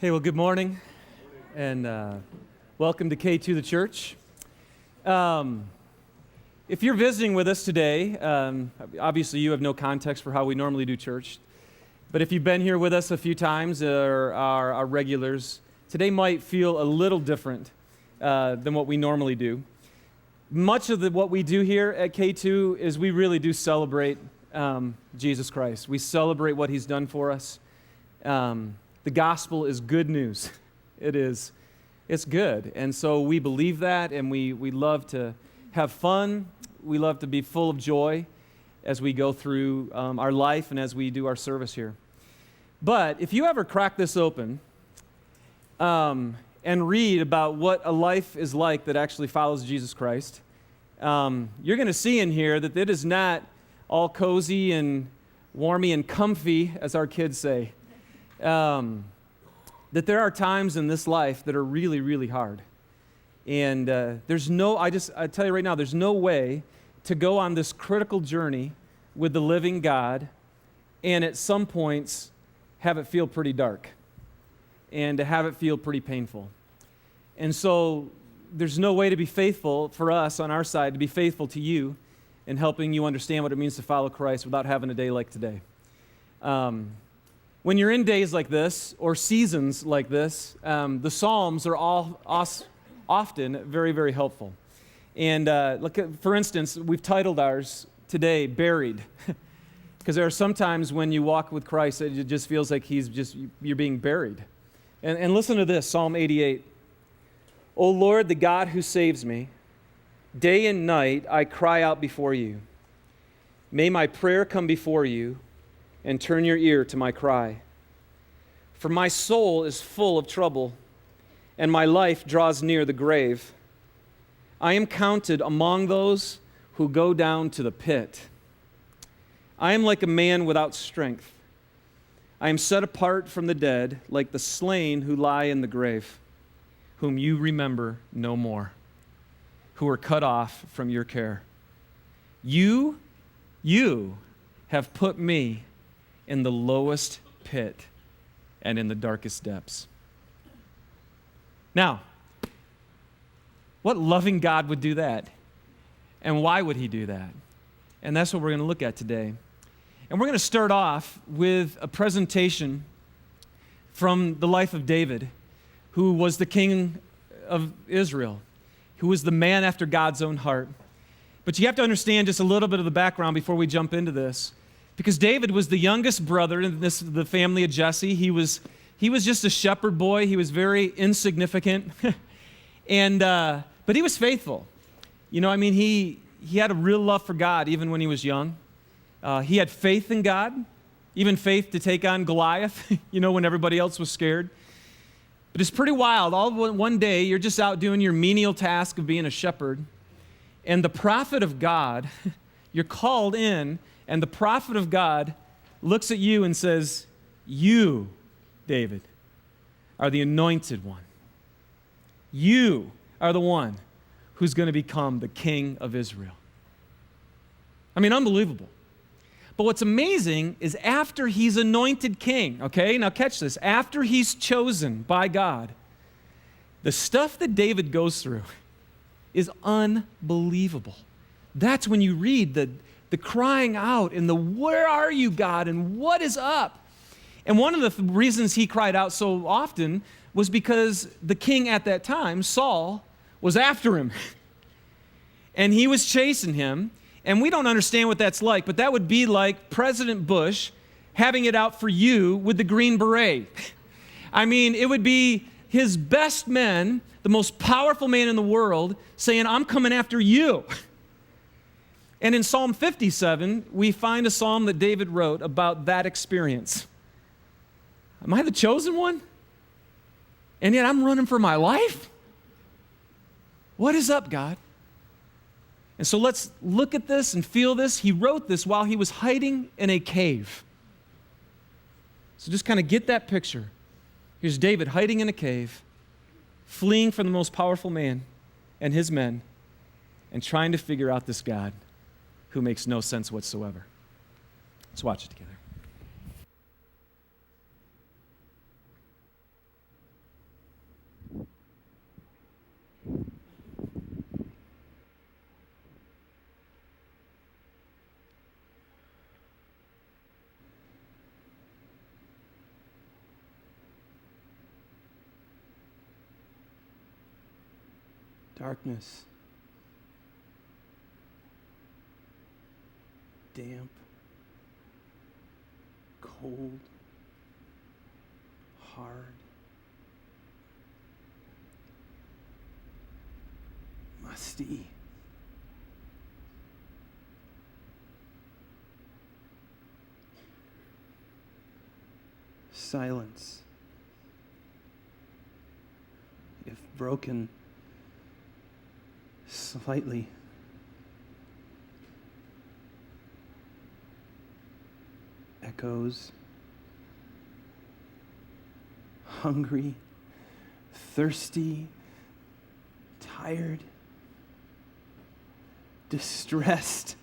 Hey, well, good morning, and welcome to K2 the Church. If you're visiting with us today, obviously you have no context for how we normally do church, but if you've been here with us a few times or are our regulars, today might feel a little different than what we normally do. Much of what we do here at K2 is we really do celebrate Jesus Christ. We celebrate what He's done for us. The gospel is good news. It is. It's good. And so we believe that, and we love to have fun. We love to be full of joy as we go through our life and as we do our service here. But if you ever crack this open and read about what a life is like that actually follows Jesus Christ, you're going to see in here that it is not all cozy and warmy and comfy, as our kids say. That there are times in this life that are really, really hard. And I tell you right now, there's no way to go on this critical journey with the living God and at some points have it feel pretty dark and to have it feel pretty painful. And so there's no way to be faithful for us on our side, to be faithful to you in helping you understand what it means to follow Christ without having a day like today. When you're in days like this, or seasons like this, the Psalms are often very, very helpful. And for instance, we've titled ours today, Buried. Because there are some times when you walk with Christ, it just feels like you're being buried. And listen to this, Psalm 88. O Lord, the God who saves me, day and night I cry out before you. May my prayer come before you, and turn your ear to my cry. For my soul is full of trouble, and my life draws near the grave. I am counted among those who go down to the pit. I am like a man without strength. I am set apart from the dead, like the slain who lie in the grave, whom you remember no more, who are cut off from your care. You have put me in the lowest pit and in the darkest depths. Now, what loving God would do that? And why would He do that? And that's what we're going to look at today. And we're going to start off with a presentation from the life of David, who was the king of Israel, who was the man after God's own heart. But you have to understand just a little bit of the background before we jump into this. Because David was the youngest brother in the family of Jesse. He was just a shepherd boy. He was very insignificant. But he was faithful. He had a real love for God even when he was young. He had faith in God, even faith to take on Goliath, when everybody else was scared. But it's pretty wild. One day, you're just out doing your menial task of being a shepherd, and the prophet of God, you're called in, and the prophet of God looks at you and says, you, David, are the anointed one. You are the one who's going to become the king of Israel. Unbelievable. But what's amazing is after he's anointed king, okay, now catch this, after he's chosen by God, the stuff that David goes through is unbelievable. That's when you read the crying out and the where are you, God, and what is up? And one of the reasons he cried out so often was because the king at that time, Saul, was after him. And he was chasing him. And we don't understand what that's like, but that would be like President Bush having it out for you with the Green Beret. It would be his best men, the most powerful man in the world, saying, I'm coming after you. And in Psalm 57, we find a psalm that David wrote about that experience. Am I the chosen one? And yet I'm running for my life? What is up, God? And so let's look at this and feel this. He wrote this while he was hiding in a cave. So just kind of get that picture. Here's David hiding in a cave, fleeing from the most powerful man and his men, and trying to figure out this God who makes no sense whatsoever. Let's watch it together. Darkness. Damp. Cold. Hard. Musty. Silence. If broken slightly, echoes, hungry, thirsty, tired, distressed.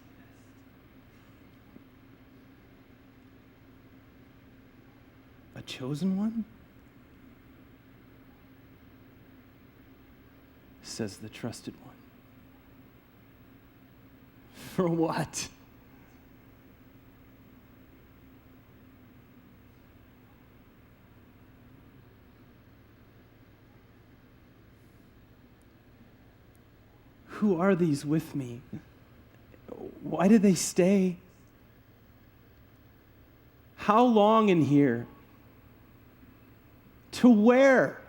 A chosen one? Says the trusted one. For what? Who are these with me? Why do they stay? How long in here? To where?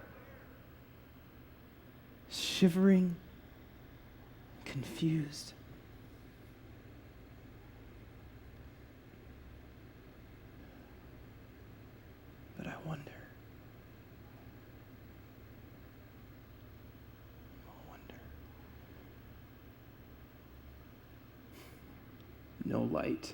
Shivering, confused. But I wonder. No light.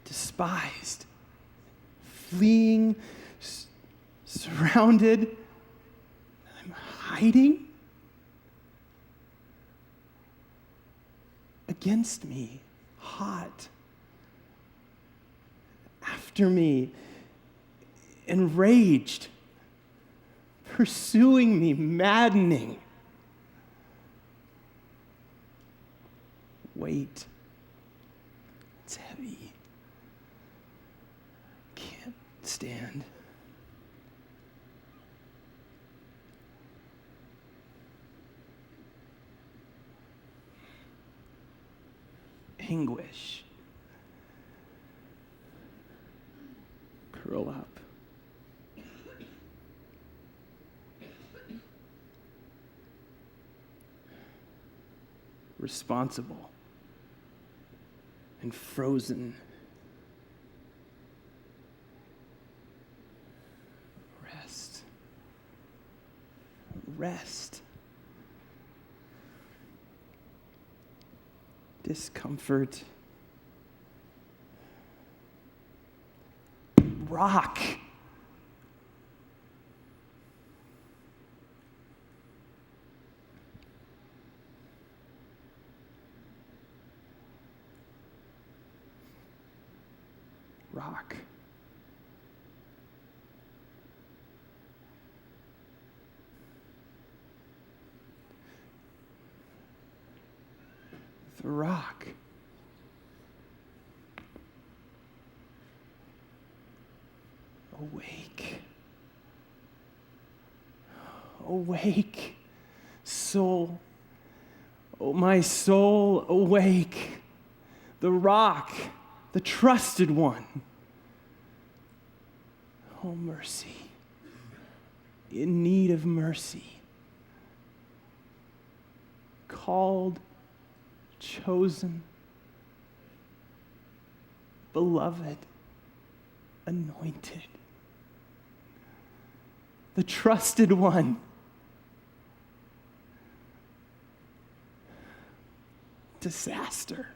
Despised, fleeing, surrounded. I'm hiding against me, hot, after me, enraged, pursuing me, maddening. Weight. It's heavy. Can't stand. Anguish. Curl up. Responsible and frozen. Rest. Rest. Discomfort. Rock. Rock. The rock. Awake. Awake, soul. Oh, my soul, awake. The rock, the trusted one. Oh, mercy. In need of mercy. Called, chosen, beloved, anointed. The trusted one. Disaster.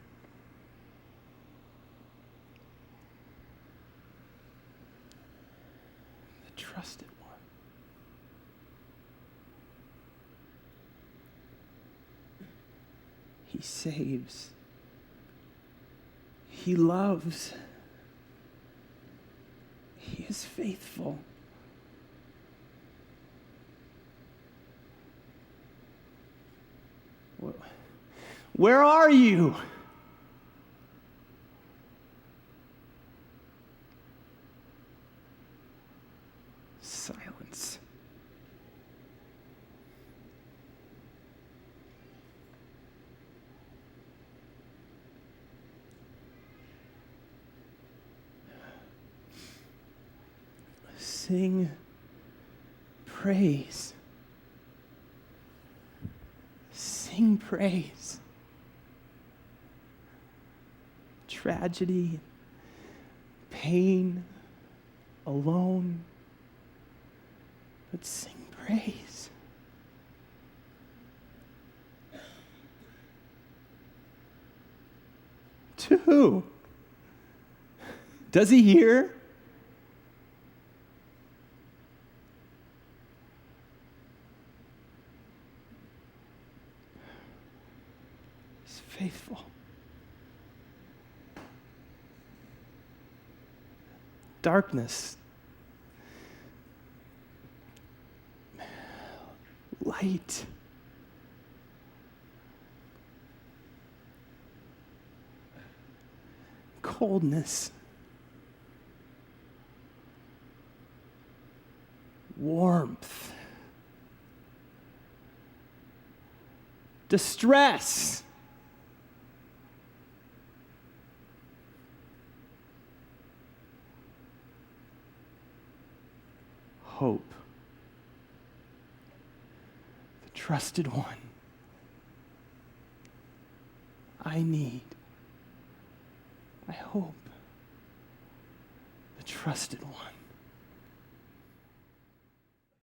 The trusted one. He saves. He loves. He is faithful. Where are you? silence. Sing praise. Sing praise. Tragedy, pain, alone, but sing praise. To who? Does he hear? He's faithful. Darkness, light, coldness, warmth, distress, hope, the trusted one I need. I hope, the trusted one.